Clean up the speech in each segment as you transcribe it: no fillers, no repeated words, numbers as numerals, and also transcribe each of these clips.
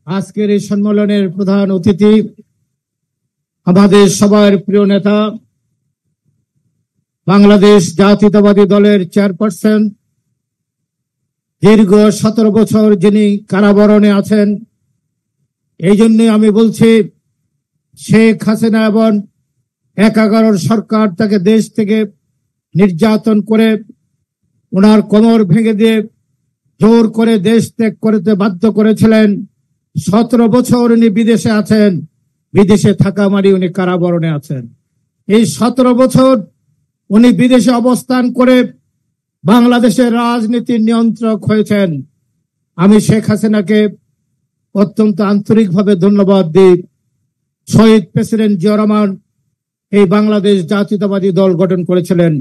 আজকের এই সম্মেলনের প্রধান অতিথি আমাদের সবার প্রিয় নেতা, বাংলাদেশ জাতীয়তাবাদী দলের চেয়ারপারসন, দীর্ঘ 17 বছর যিনি কারাবরণে আছেন। এই জন্যই আমি বলছি, শেখ হাসিনা এবং 11 সরকার তাকে দেশ থেকে নির্যাতন করে ওনার কোমর ভেঙে দিয়ে জোর করে দেশ ত্যাগ করতে বাধ্য করেছিলেন। 17 বছর উনি বিদেশে আছেন, বিদেশে থাকা মানে উনি কারাবরণে আছেন। এই 17 বছর উনি বিদেশে অবস্থান করে বাংলাদেশের রাজনীতির নিয়ন্ত্রক হয়েছেন। আমি শেখ হাসিনাকে অত্যন্ত আন্তরিকভাবে ধন্যবাদ দিই। শহীদ প্রেসিডেন্ট জিয়া রহমান এই বাংলাদেশ জাতীয়তাবাদী দল গঠন করেছিলেন,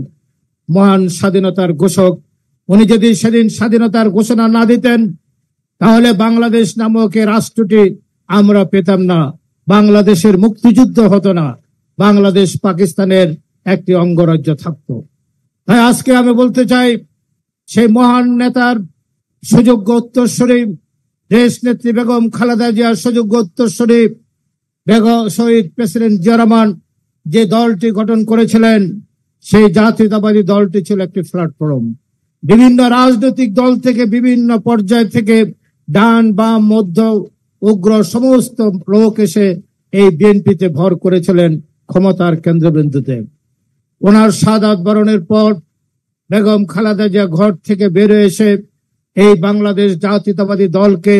মহান স্বাধীনতার ঘোষক। উনি যদি সেদিন স্বাধীনতার ঘোষণা না দিতেন, তাহলে বাংলাদেশ নামক এই রাষ্ট্রটি আমরা পেতাম না, বাংলাদেশের মুক্তিযুদ্ধ হতো না, বাংলাদেশ পাকিস্তানের একটি অঙ্গরাজ্য থাকতো। তাই আজকে আমি বলতে চাই, সেই মহান নেতার সুযোগ্য উত্তরসূরি দেশ নেত্রী বেগম খালেদা জিয়ার সুযোগ্য উত্তরসূরি শহীদ প্রেসিডেন্ট জিয়া রহমান যে দলটি গঠন করেছিলেন, সেই জাতীয়তাবাদী দলটি ছিল একটি প্ল্যাটফর্ম। বিভিন্ন রাজনৈতিক দল থেকে, বিভিন্ন পর্যায় থেকে, ডান বাম মধ্য উগ্র সমস্ত লোক এসে এই বিএনপিতে ভর করেছিলেন ক্ষমতার কেন্দ্রবিন্দুতে। ওনার শাহাদাত বরণের পর বেগম খালেদা জিয়া ঘর থেকে বের এসে এই বাংলাদেশ জাতীয়তাবাদী দলকে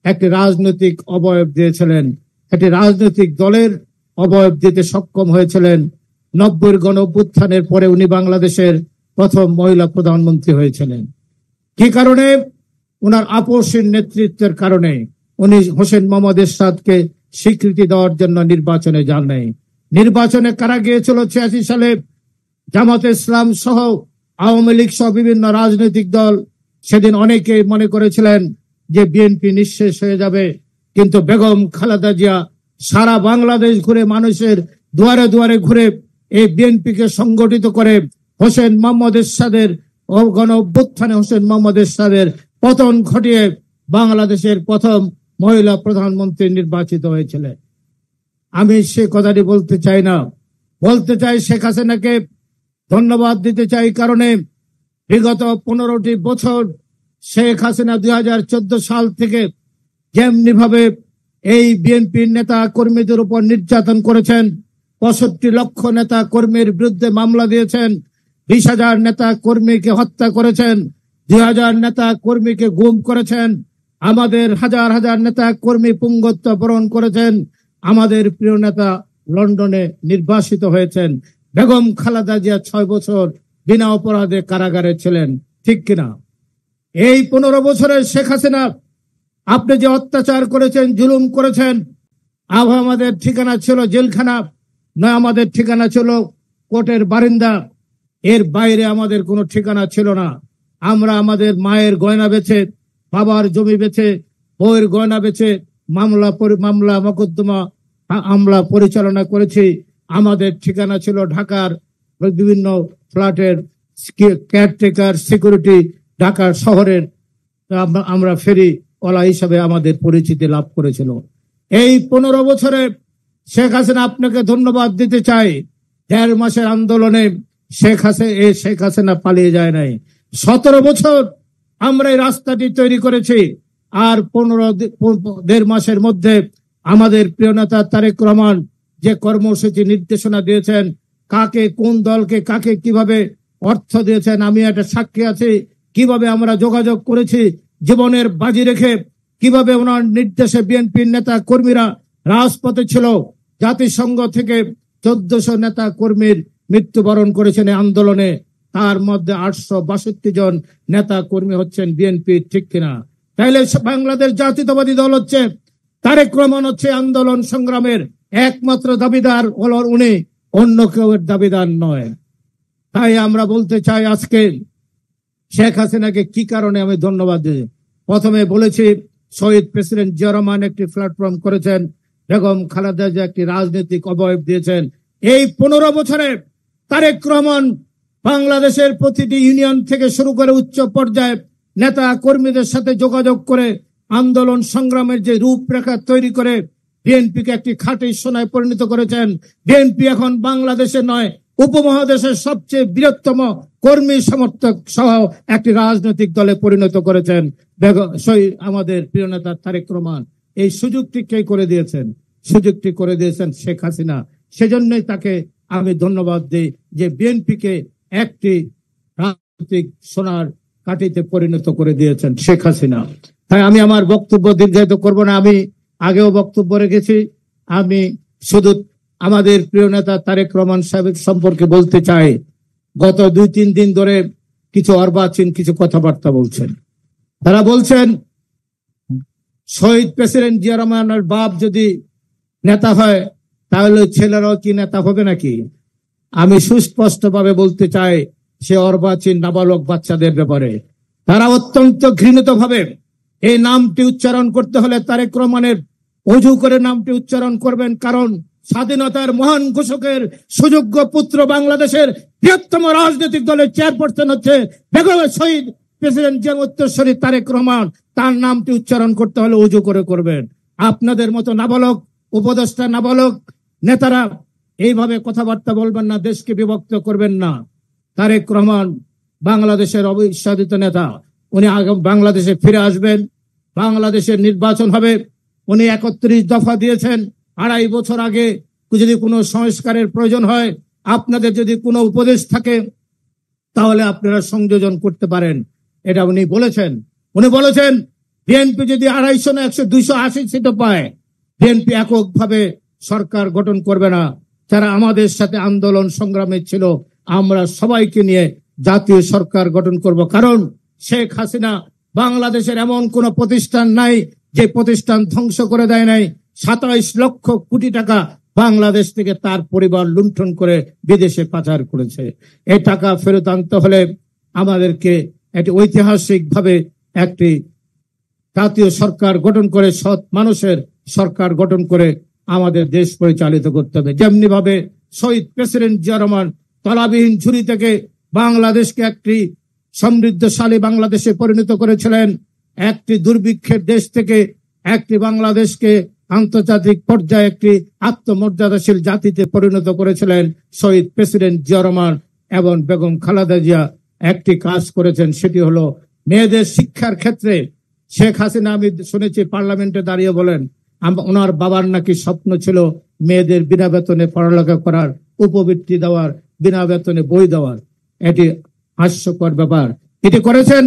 একটি রাজনৈতিক অবয়ব দিয়েছিলেন, একটি রাজনৈতিক দলের অবয়ব দিতে সক্ষম হয়েছিলেন। 90-র গণ অভ্যুত্থানের পরে উনি বাংলাদেশের প্রথম মহিলা প্রধানমন্ত্রী হয়েছিলেন। কি কারণে? ওনার আপসহীন নেতৃত্বের কারণে। উনি হোসেন মোহাম্মদ এরশাদকে স্বীকৃতি দেওয়ার জন্য নির্বাচনে যান নাই। নির্বাচনে কারা গিয়েছিল 86 সালে? জামাতে ইসলাম সহ আওয়ামী লীগ সহ বিভিন্ন রাজনৈতিক দল। সেদিন অনেকেই মনে করেছিলেন যে বিএনপি নিঃশেষ হয়ে যাবে, কিন্তু বেগম খালেদা জিয়া সারা বাংলাদেশ ঘুরে, মানুষের দুয়ারে দুয়ারে ঘুরে এই বিএনপিকে সংগঠিত করে হোসেন মোহাম্মদ এরশাদের গণ অভ্যুত্থানে হোসেন মোহাম্মদ এরশাদের পতন ঘটিয়ে বাংলাদেশের প্রথম মহিলা প্রধানমন্ত্রী নির্বাচিত হয়েছিলেন। আমি সে কথাটি বলতে চাই না, বলতে চাই শেখ হাসিনাকে ধন্যবাদ দিতে চাই। কারণে বিগত 15টি বছর শেখ হাসিনা 2014 সাল থেকে যেমনি ভাবে এই বিএনপির নেতা কর্মীদের উপর নির্যাতন করেছেন, 65 লক্ষ নেতা কর্মীর বিরুদ্ধে মামলা দিয়েছেন, 20,000 নেতা কর্মীকে হত্যা করেছেন, 2,000 নেতা কর্মীকে গুম করেছেন, আমাদের হাজার হাজার নেতা কর্মী পুঙ্গত্ব বরণ করেছেন। আমাদের প্রিয় নেতা লন্ডনে নির্বাসিত হয়েছেন। বেগম খালেদা জিয়া 6 বছর বিনা অপরাধে কারাগারে ছিলেন, ঠিক কিনা? এই 15 বছরের শেখ হাসিনা আপনি যে অত্যাচার করেছেন, জুলুম করেছেন, আমাদের ঠিকানা ছিল জেলখানা, নয় আমাদের ঠিকানা ছিল কোর্টের বারিন্দা। এর বাইরে আমাদের কোনো ঠিকানা ছিল না। আমরা আমাদের মায়ের গয়না বেচে, বাবার জমি বেচে, বউয়ের গয়না বেচে মামলা মোকদ্দমা আমরা পরিচালনা করেছি। আমাদের ঠিকানা ছিল ঢাকার বিভিন্ন ফ্ল্যাটের কেয়ারটেকার, সিকিউরিটি, ঢাকার শহরের আমরা ফেরি ওলা হিসাবে আমাদের পরিচিতি লাভ করেছিল। এই 15 বছরে শেখ হাসিনা আপনাকে ধন্যবাদ দিতে চাই। 1.5 মাসের আন্দোলনে শেখ হাসিনা পালিয়ে যায় নাই। 17 বছর আমরা এই রাস্তাটি তৈরি করেছি। আর 1.5 মাসের মধ্যে আমাদের প্রিয় নেতা তারেক রহমান যে কর্মসূচি নির্দেশনা দিয়েছেন, কাকে, কোন দলকে কাকে কিভাবে অর্থ দিয়েছেন, আমি একটা সাক্ষী আছি। কিভাবে আমরা যোগাযোগ করেছি জীবনের বাজি রেখে, কিভাবে ওনার নির্দেশে বিএনপির নেতা কর্মীরা রাজপথে ছিল। জাতিসংঘ থেকে 1400 নেতা কর্মীর মৃত্যুবরণ করেছেন এই আন্দোলনে। তার মধ্যে 862 জন নেতা কর্মী হচ্ছেন বিএনপি, ঠিক কিনা? তাইলে বাংলাদেশ জাতীয়তাবাদী দল হচ্ছে, তারেক রহমান হচ্ছে আন্দোলন সংগ্রামের একমাত্র দাবিদার হলেন উনি, অন্য কেউ এর দাবিদার নয়। তাই আমরা বলতে চাই, আজকে শেখ হাসিনাকে কি কারণে আমি ধন্যবাদ দিই। প্রথমে বলেছি, শহীদ প্রেসিডেন্ট জিয়া রহমান একটি প্ল্যাটফর্ম করেছেন, বেগম খালেদা জিয়া একটি রাজনৈতিক অবয়ব দিয়েছেন। এই 15 বছরে তারেক রহমান বাংলাদেশের প্রতিটি ইউনিয়ন থেকে শুরু করে উচ্চ পর্যায়ে নেতা কর্মীদের সাথে যোগাযোগ করে আন্দোলন সংগ্রামের যে রূপরেখা তৈরি করে বিএনপিকে একটি খাঁটি সোনায় পরিণত করেছেন। বিএনপি এখন বাংলাদেশে নয়, উপমহাদেশের সবচেয়ে বৃহত্তম কর্মী সমর্থক সহ একটি রাজনৈতিক দলে পরিণত করেছেন আমাদের প্রিয় নেতা তারেক রহমান। এই সুযোগটি কে করে দিয়েছেন? সুযোগটি করে দিয়েছেন শেখ হাসিনা। সেজন্যই তাকে আমি ধন্যবাদ দিই যে বিএনপিকে একটি রাজনৈতিক সোনার কাঠিতে পরিণত করে দিয়েছেন শেখ হাসিনা। তাই আমি আমার বক্তব্য দীর্ঘায়িত করব না, আমি আগেও বক্তব্য রেখেছি। আমি শুধু আমাদের প্রিয় নেতা তারেক রহমান সাহেব সম্পর্কে বলতে চাই, গত 2-3 দিন ধরে কিছু অর্বাচীন কিছু কথাবার্তা বলছেন। তারা বলছেন শহীদ প্রেসিডেন্ট জিয়া রহমানের বাপ যদি নেতা হয় তাহলে ছেলেরাও কি নেতা হবে নাকি? আমি সুস্পষ্টভাবে বলতে চাই সে অর্বাচীন নাবালক বাচ্চাদের ব্যাপারে। তারা অত্যন্ত ঘৃণিত ভাবে এই নামটি উচ্চারণ করতে হলে তারেক রহমানের অজু করে নামটি উচ্চারণ করবেন, কারণ স্বাধীনতার মহান ঘোষকের সুযোগ্য পুত্র বাংলাদেশের বৃহত্তম রাজনৈতিক দলের চেয়ারপারসন হচ্ছে বেগম শহীদ প্রেসিডেন্ট জিয়ার উত্তরসূরি তারেক রহমান। তার নামটি উচ্চারণ করতে হলে অজু করে করবেন। আপনাদের মতো নাবালক উপদেষ্টা, নাবালক নেতারা এইভাবে কথাবার্তা বলবেন না, দেশকে বিভক্ত করবেন না। তারেক রহমান বাংলাদেশের অবিস্বাদিত নেতা, উনি বাংলাদেশে ফিরে আসবেন, বাংলাদেশের নির্বাচন হবে। উনি 31 দফা দিয়েছেন 2.5 বছর আগে। যদি কোনো সংস্কারের প্রয়োজন হয়, আপনাদের যদি কোনো উপদেশ থাকে তাহলে আপনারা সংযোজন করতে পারেন, এটা উনি বলেছেন। উনি বলেছেন বিএনপি যদি 250 না 280 সিটও পায়, বিএনপি এককভাবে সরকার গঠন করবে না। যারা আমাদের সাথে আন্দোলন সংগ্রামে ছিল, আমরা সবাইকে নিয়ে জাতীয় সরকার গঠন করব। কারণ শেখ হাসিনা বাংলাদেশের এমন কোন প্রতিষ্ঠান নাই যে প্রতিষ্ঠান ধ্বংস করে দেয় নাই। 27 লক্ষ কোটি টাকা বাংলাদেশ থেকে তার পরিবার লুণ্ঠন করে বিদেশে পাচার করেছে। এই টাকা ফেরত আনতে হলে আমাদেরকে একটি ঐতিহাসিক ভাবে একটি জাতীয় সরকার গঠন করে, সৎ মানুষের সরকার গঠন করে আমাদের দেশ পরিচালিত করতে হবে। যেমনি ভাবে শহীদ প্রেসিডেন্ট জিয়া রহমান তলাবিহীন ঝুড়ি থেকে বাংলাদেশকে একটি সমৃদ্ধশালী বাংলাদেশে পরিণত করেছিলেন, একটি দুর্ভিক্ষের দেশ থেকে একটি বাংলাদেশকে আন্তর্জাতিক পর্যায়ে একটি আত্মমর্যাদাশীল জাতিতে পরিণত করেছিলেন শহীদ প্রেসিডেন্ট জিয়া রহমান এবং বেগম খালেদা জিয়া। একটি কাজ করেছেন, সেটি হলো মেয়েদের শিক্ষার ক্ষেত্রে। শেখ হাসিনা আমি শুনেছি পার্লামেন্টে দাঁড়িয়ে বলেন ওনার বাবার নাকি স্বপ্ন ছিল মেয়েদের বিনা বেতনে পড়ালেখা করার, উপবৃত্তি দেওয়ার, বিনা বেতনে বই দেওয়ার। এটি হাস্যকর ব্যাপার। এটি করেছেন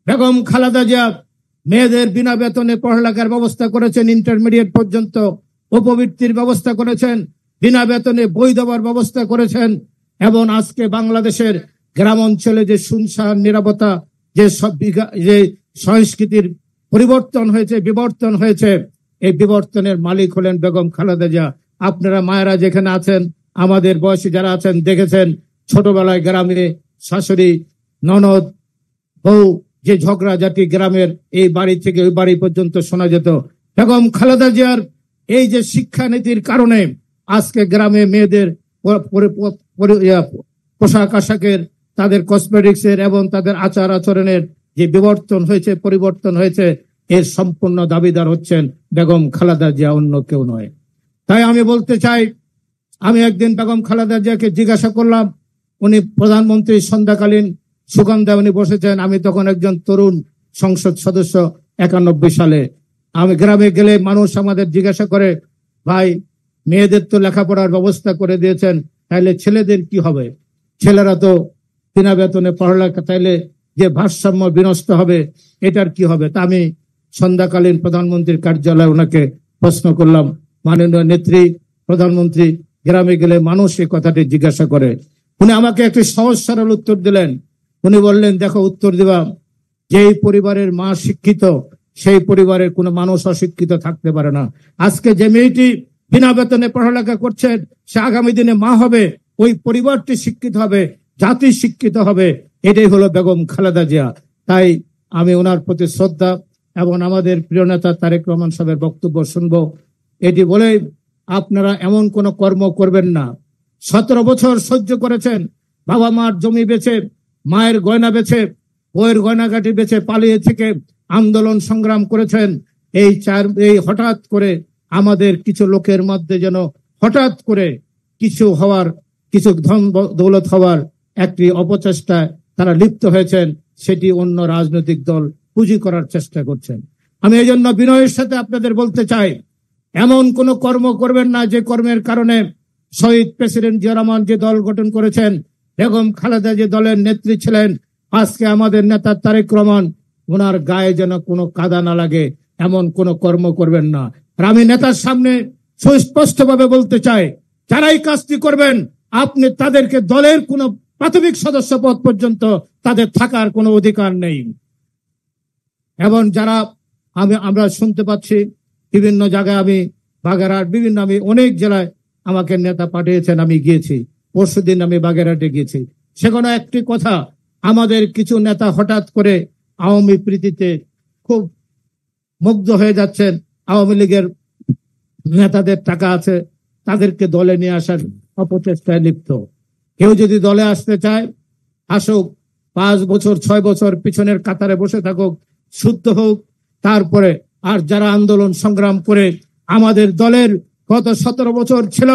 বেগম খালেদা জিয়া। মেয়েদের বিনা বেতনে পড়ালেখার ব্যবস্থা করেছেন, ইন্টারমিডিয়েট পর্যন্ত উপবৃত্তির ব্যবস্থা করেছেন, বিনা বেতনে বই দেওয়ার ব্যবস্থা করেছেন। এবং আজকে বাংলাদেশের গ্রাম অঞ্চলে যে শুনশান নিরাপত্তা, যে সংস্কৃতির পরিবর্তন হয়েছে, বিবর্তন হয়েছে, এই বিবর্তনের মালিক হলেন বেগম খালেদা জিয়া। আপনারা মায়েরা যেখানে আছেন, আমাদের বয়সী যারা আছেন, দেখেছেন ছোটবেলায় গ্রামে শাশুড়ি, ননদ, বউ যে ঝগড়াঝাটি গ্রামের এই বাড়ি থেকে ওই বাড়ি পর্যন্ত শোনা যেত। বেগম খালেদা জিয়ার এই যে শিক্ষানীতির কারণে আজকে গ্রামে মেয়েদের পোশাক আশাকের, তাদের কসমেটিক্সের এবং তাদের আচার আচরণের যে বিবর্তন হয়েছে, পরিবর্তন হয়েছে, এর সম্পূর্ণ দাবিদার হচ্ছেন বেগম খালেদা জিয়া, অন্য কেউ নয়। তাই আমি বলতে চাই, আমি একদিন বেগম খালেদা জিয়াকে জিজ্ঞাসা করলাম, উনি প্রধানমন্ত্রী সন্ধ্যাকালীন সুগন্ধা উনি বসেছেন, আমি তখন একজন তরুণ সংসদ সদস্য 91 সালে। আমি গ্রামে গেলে মানুষ আমাদের জিজ্ঞাসা করে, ভাই মেয়েদের তো লেখাপড়ার ব্যবস্থা করে দিয়েছেন, তাইলে ছেলেদের কি হবে? ছেলেরা তো বিনা বেতনে পড়ালেখা, তাইলে যে ভারসাম্য বিনষ্ট হবে, এটার কি হবে? তা আমি সন্ধ্যাকালীন প্রধানমন্ত্রীর কার্যালয়ে ওনাকে প্রশ্ন করলাম, মাননীয় নেত্রী প্রধানমন্ত্রী, গ্রামে গেলে মানুষ এই কথাটি জিজ্ঞাসা করে। উনি আমাকে একটি সহজ সরল উত্তর দিলেন। উনি বললেন, দেখো উত্তর দিবা, যেই পরিবারের মা শিক্ষিত সেই পরিবারের কোনো মানুষ অশিক্ষিত থাকতে পারে না। আজকে যে মেয়েটি বিনা বেতনে পড়ালেখা করছেন, সে আগামী দিনে মা হবে, ওই পরিবারটি শিক্ষিত হবে, জাতি শিক্ষিত হবে। এটাই হলো বেগম খালেদা জিয়া। তাই আমি ওনার প্রতি শ্রদ্ধা এবং আমাদের প্রিয় নেতা তারেক রহমান সাহেবের বক্তব্য শুনবো, এটি বলে আপনারা এমন কোন কর্ম করবেন না। 17 বছর সহ্য করেছেন, বাবা মার জমি বেচে, মায়ের গয়না বেচে, বইয়ের গয়নাগাটি বেচে পালিয়ে থেকে আন্দোলন সংগ্রাম করেছেন, এই হঠাৎ করে আমাদের কিছু লোকের মধ্যে যেন হঠাৎ করে কিছু ধন দৌলত হওয়ার একটি অপচেষ্টায় তারা লিপ্ত হয়েছেন, সেটি অন্য রাজনৈতিক দল পুঁজি করার চেষ্টা করছেন। আমি এই জন্য বিনয়ের সাথে আপনাদের বলতে চাই, এমন কোন কর্ম করবেন না যে কর্মের কারণে শহীদ প্রেসিডেন্ট জিয়া রহমান যে দল গঠন করেছেন, বেগম খালেদা যে দলের নেত্রী ছিলেন, আজকে আমাদের নেতা তারেক রহমান, ওনার গায়ে যেন কোনো কাদা না লাগে, এমন কোন কর্ম করবেন না। আর আমি নেতার সামনে সুস্পষ্টভাবে বলতে চাই, যারাই কাজটি করবেন, আপনি তাদেরকে দলের কোনো প্রাথমিক সদস্য পদ পর্যন্ত তাদের থাকার কোনো অধিকার নেই। এবং যারা আমরা শুনতে পাচ্ছি বিভিন্ন জায়গায়, আমি বাগেরহাট আমি অনেক জেলায় আমাকে নেতা পাঠিয়েছেন, আমি গিয়েছি, পরশুদিন আমি বাগেরহাটে গিয়েছি। সেখানে একটি কথা, আমাদের কিছু নেতা হঠাৎ করে আওয়ামী প্রীতিতে খুব মুগ্ধ হয়ে যাচ্ছেন, আওয়ামী লীগের নেতাদের টাকা আছে, তাদেরকে দলে নিয়ে আসার অপচেষ্টায় লিপ্ত। কেউ যদি দলে আসতে চায় আসুক, 5 বছর 6 বছর পিছনের কাতারে বসে থাকুক, শুদ্ধ হোক, তারপরে। আর যারা আন্দোলন সংগ্রাম করে আমাদের দলের গত 17 বছর ছিল,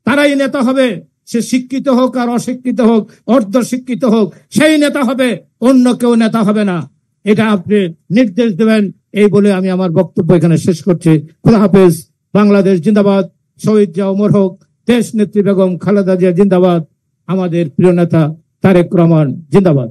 তারাই নেতা হবে। সে শিক্ষিত হোক আর অশিক্ষিত হোক, অর্ধ শিক্ষিত হোক, সেই নেতা হবে, অন্য কেউ নেতা হবে না। এটা আপনি নির্দেশ দেবেন। এই বলে আমি আমার বক্তব্য এখানে শেষ করছি। খোদা হাফেজ। বাংলাদেশ জিন্দাবাদ। শহীদ জিয়া অমর হোক। দেশ নেত্রী বেগম খালেদা জিয়া জিন্দাবাদ। আমাদের প্রিয় নেতা তারেক রহমান জিন্দাবাদ।